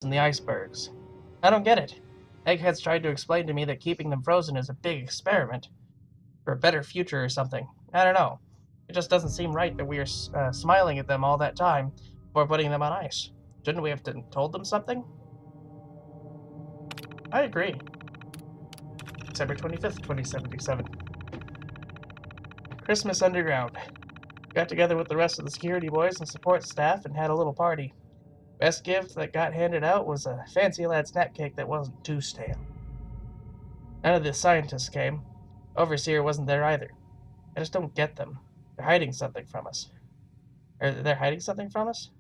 and the icebergs. I don't get it. Eggheads tried to explain to me that keeping them frozen is a big experiment for a better future or something. I don't know. It just doesn't seem right that we are smiling at them all that time before putting them on ice. Shouldn't we have told them something? I agree. December 25th, 2077. Christmas Underground. Got together with the rest of the security boys and support staff and had a little party. Best gift that got handed out was a fancy lad snack cake that wasn't too stale. None of the scientists came. Overseer wasn't there either. I just don't get them. They're hiding something from us. They're hiding something from us?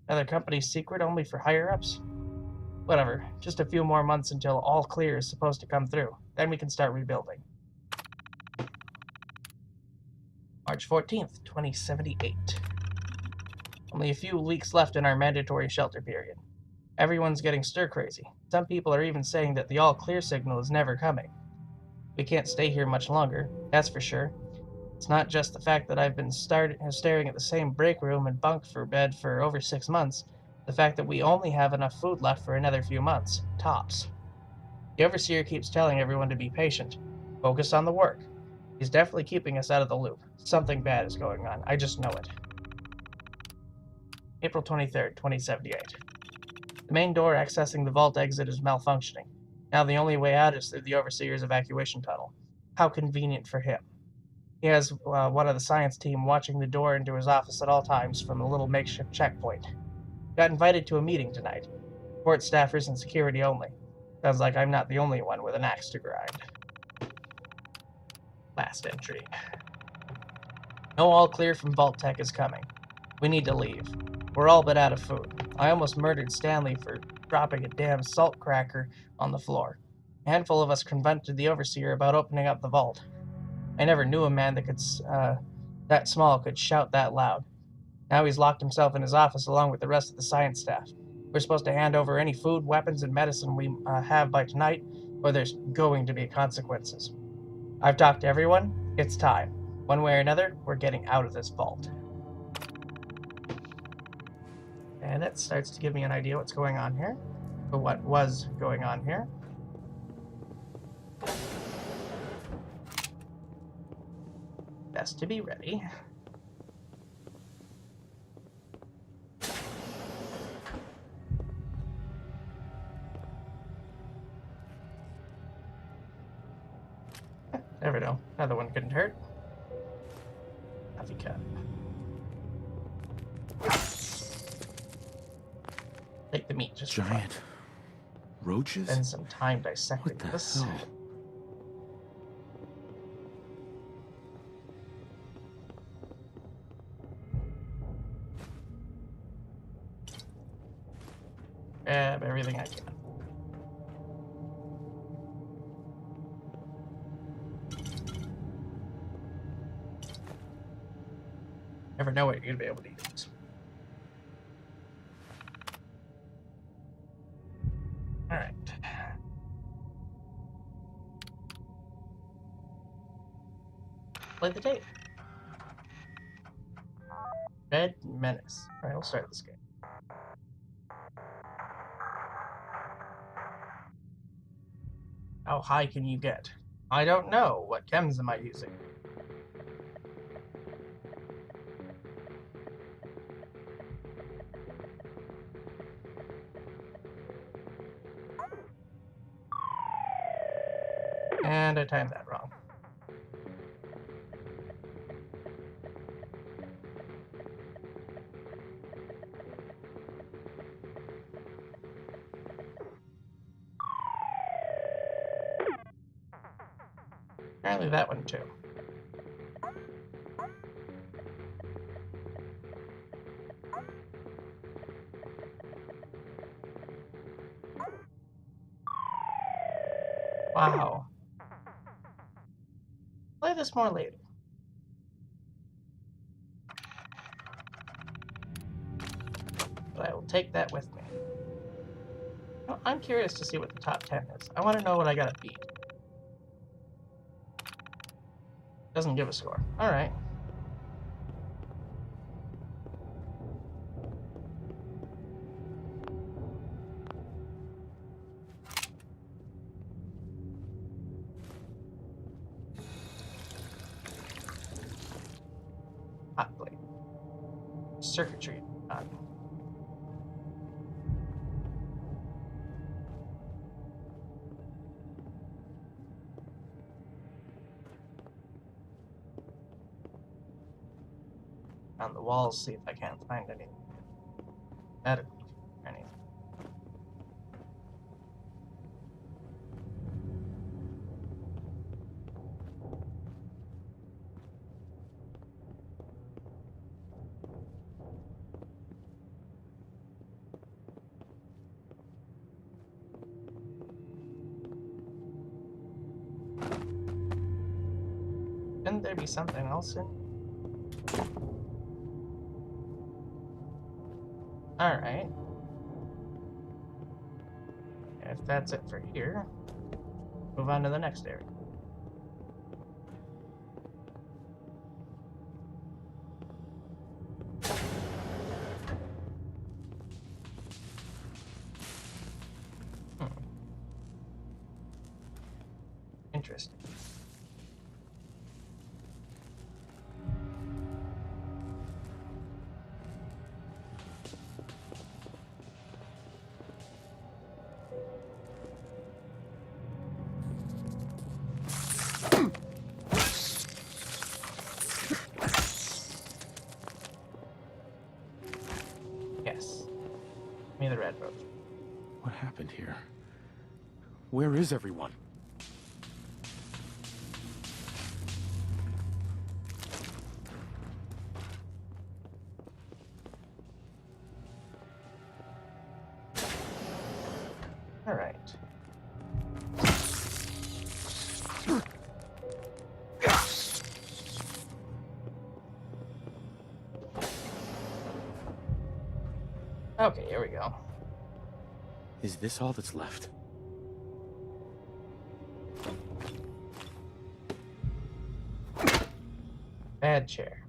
Another company's secret only for higher-ups? Whatever. Just a few more months until all clear is supposed to come through. Then we can start rebuilding. March 14th, 2078. Only a few weeks left in our mandatory shelter period. Everyone's getting stir-crazy. Some people are even saying that the all-clear signal is never coming. We can't stay here much longer, that's for sure. It's not just the fact that I've been staring at the same break room and bunk for bed for over 6 months. The fact that we only have enough food left for another few months, tops. The Overseer keeps telling everyone to be patient. Focus on the work. He's definitely keeping us out of the loop. Something bad is going on. I just know it. April 23rd, 2078. The main door accessing the vault exit is malfunctioning. Now the only way out is through the Overseer's evacuation tunnel. How convenient for him. He has one of the science team watching the door into his office at all times from a little makeshift checkpoint. Got invited to a meeting tonight. Support staffers and security only. Sounds like I'm not the only one with an axe to grind. Last entry. No all clear from Vault Tech is coming. We need to leave. We're all but out of food. I almost murdered Stanley for dropping a damn salt cracker on the floor. A handful of us confronted the Overseer about opening up the vault. I never knew a man that small could shout that loud. Now he's locked himself in his office along with the rest of the science staff. We're supposed to hand over any food, weapons, and medicine we have by tonight, or there's going to be consequences. I've talked to everyone. It's time. One way or another, we're getting out of this vault. And that starts to give me an idea what's going on here, or what was going on here. Best to be ready. Never know. Another one couldn't hurt. Coffee cup. Take the meat, just giant roaches. Spend some time dissecting What the this. hell? Grab everything I can. Never know what you're gonna be able to use. Alright. Play the tape. Red Menace. Alright, we'll start this game. How high can you get? I don't know. What chems am I using? And I timed that wrong. Apparently that one too. Wow. Play this more later. But I will take that with me. I'm curious to see what the top 10 is. I want to know what I gotta beat. Doesn't give a score. Alright. circuitry on. On the walls, see if I can't find any medical or anything. Shouldn't there be something else in? Alright. If that's it for here, move on to the next area. Interesting. Yes. Give me the red rope. What happened here? Where is everyone? Alright. Okay, here we go. Is this all that's left? Bad chair.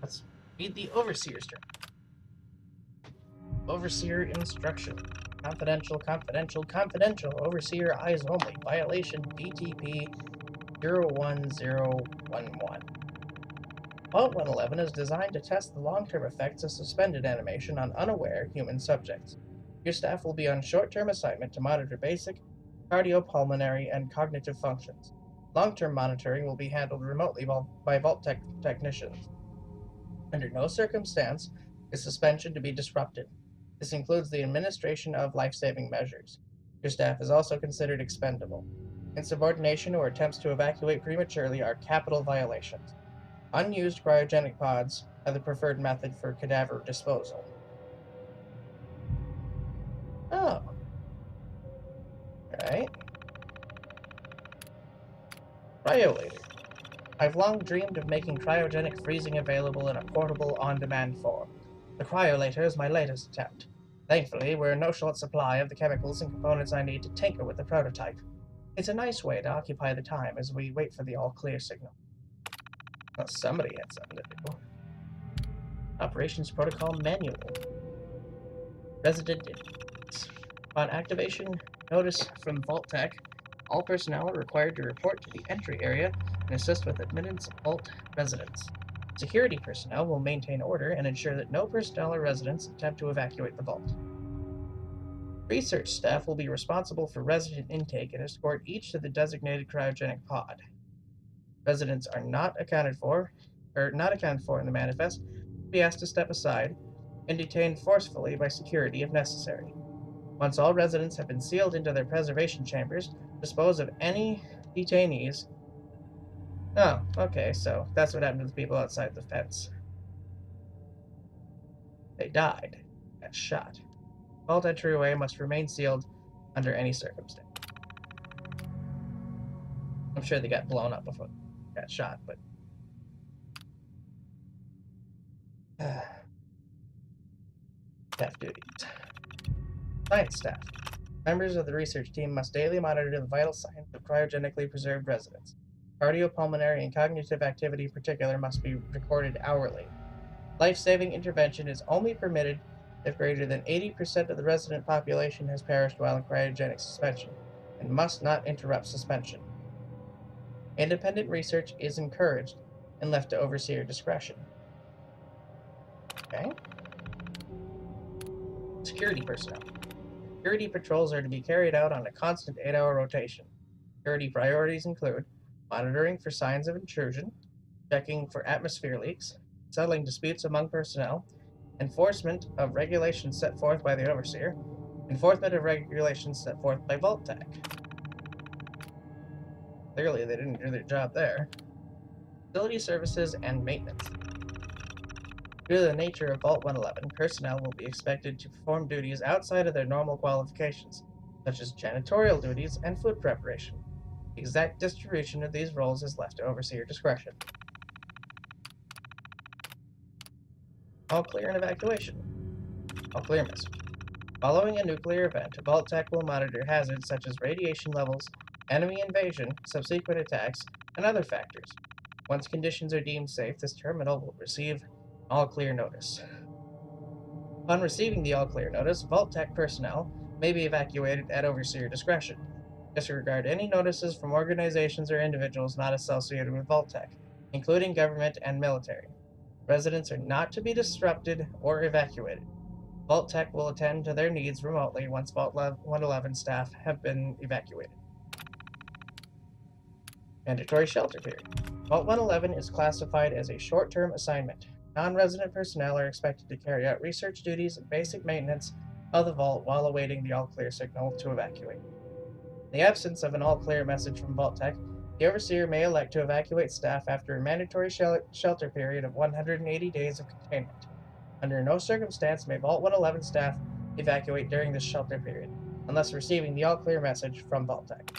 Let's read the Overseer's turn. Overseer instruction. Confidential, confidential, confidential. Overseer eyes only. Violation DTP 01011. Vault 111 is designed to test the long-term effects of suspended animation on unaware human subjects. Your staff will be on short-term assignment to monitor basic, cardiopulmonary, and cognitive functions. Long-term monitoring will be handled remotely by Vault technicians. Under no circumstance is suspension to be disrupted. This includes the administration of life-saving measures. Your staff is also considered expendable. Insubordination or attempts to evacuate prematurely are capital violations. Unused cryogenic pods are the preferred method for cadaver disposal. Oh. Right. Cryolator. I've long dreamed of making cryogenic freezing available in a portable, on-demand form. The cryolator is my latest attempt. Thankfully, we're in no short supply of the chemicals and components I need to tinker with the prototype. It's a nice way to occupy the time as we wait for the all-clear signal. Well, somebody had something to do. Operations Protocol Manual. Resident duties. Upon activation notice from Vault Tech, all personnel are required to report to the entry area and assist with admittance of Vault residents. Security personnel will maintain order and ensure that no personnel or residents attempt to evacuate the vault. Research staff will be responsible for resident intake and escort each to the designated cryogenic pod. Residents are not accounted for in the manifest, be asked to step aside and detained forcefully by security if necessary. Once all residents have been sealed into their preservation chambers, dispose of any detainees. Oh, okay, so that's what happened to the people outside the fence. They died. Got shot. Vault entryway must remain sealed under any circumstance. I'm sure they got blown up before they got shot, but... Staff duties. Science staff. Members of the research team must daily monitor the vital signs of cryogenically preserved residents. Cardiopulmonary and cognitive activity in particular must be recorded hourly. Life-saving intervention is only permitted if greater than 80% of the resident population has perished while in cryogenic suspension, and must not interrupt suspension. Independent research is encouraged and left to overseer discretion. Okay. Security personnel. Security patrols are to be carried out on a constant 8-hour rotation. Security priorities include monitoring for signs of intrusion, checking for atmosphere leaks, settling disputes among personnel, enforcement of regulations set forth by the overseer, enforcement of regulations set forth by Vault Tech. Clearly, they didn't do their job there. Facility services and maintenance. Due to the nature of Vault 111, personnel will be expected to perform duties outside of their normal qualifications, such as janitorial duties and food preparation. The exact distribution of these roles is left to overseer discretion. All clear and evacuation. All clear message. Following a nuclear event, Vault Tech will monitor hazards such as radiation levels, enemy invasion, subsequent attacks, and other factors. Once conditions are deemed safe, this terminal will receive an all-clear notice. Upon receiving the all-clear notice, Vault Tech personnel may be evacuated at overseer discretion. Disregard any notices from organizations or individuals not associated with Vault Tech, including government and military. Residents are not to be disrupted or evacuated. Vault Tech will attend to their needs remotely once Vault 111 staff have been evacuated. Mandatory shelter period. Vault 111 is classified as a short-term assignment. Non-resident personnel are expected to carry out research duties and basic maintenance of the vault while awaiting the all-clear signal to evacuate. In the absence of an all-clear message from Vault Tech, the overseer may elect to evacuate staff after a mandatory shelter period of 180 days of containment. Under no circumstance may Vault 111 staff evacuate during this shelter period, unless receiving the all-clear message from Vault Tech.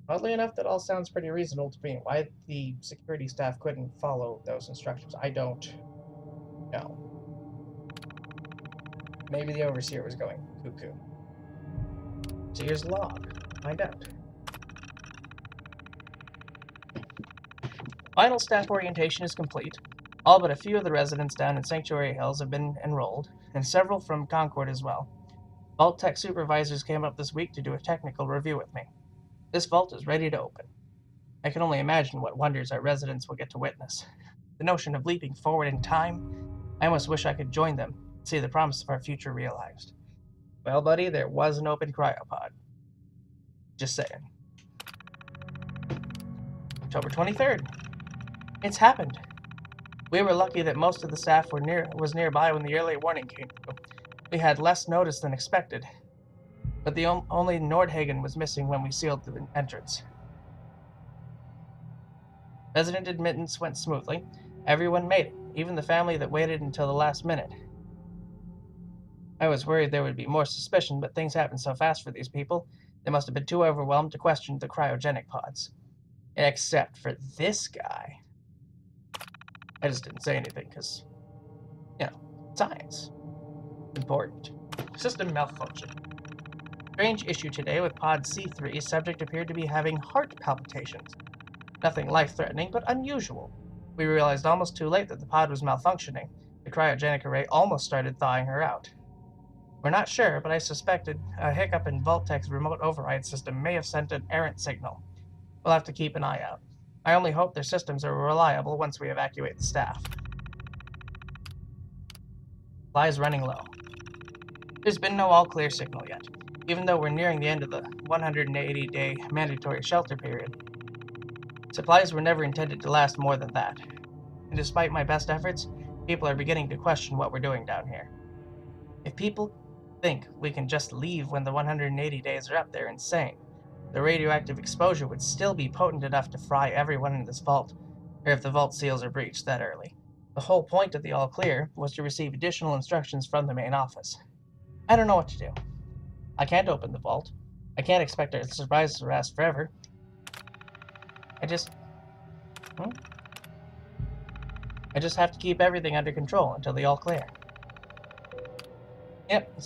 Oddly enough, that all sounds pretty reasonable to me. Why the security staff couldn't follow those instructions, I don't know. Maybe the overseer was going cuckoo. Seer's log. Find out. Final staff orientation is complete. All but a few of the residents down in Sanctuary Hills have been enrolled, and several from Concord as well. Vault Tech supervisors came up this week to do a technical review with me. This vault is ready to open. I can only imagine what wonders our residents will get to witness. The notion of leaping forward in time, I almost wish I could join them and see the promise of our future realized. Well, buddy, there was an open cryopod. Just saying. October 23rd. It's happened. We were lucky that most of the staff was nearby when the early warning came through. We had less notice than expected, but the only Nordhagen was missing when we sealed the entrance. Resident admittance went smoothly. Everyone made it, even the family that waited until the last minute. I was worried there would be more suspicion, but things happened so fast for these people, they must have been too overwhelmed to question the cryogenic pods. Except for this guy. I just didn't say anything because, science. Important. System malfunction. Strange issue today with pod C3. Subject appeared to be having heart palpitations. Nothing life-threatening, but unusual. We realized almost too late that the pod was malfunctioning. The cryogenic array almost started thawing her out. We're not sure, but I suspected a hiccup in Vault-Tech's remote override system may have sent an errant signal. We'll have to keep an eye out. I only hope their systems are reliable once we evacuate the staff. Supplies running low. There's been no all-clear signal yet, even though we're nearing the end of the 180-day mandatory shelter period. Supplies were never intended to last more than that. And despite my best efforts, people are beginning to question what we're doing down here. If people think we can just leave when the 180 days are up, they're insane. The radioactive exposure would still be potent enough to fry everyone in this vault, or if the vault seals are breached that early. The whole point of the all-clear was to receive additional instructions from the main office. I don't know what to do. I can't open the vault. I can't expect our surprises to last forever. I just have to keep everything under control until the all-clear. Yep.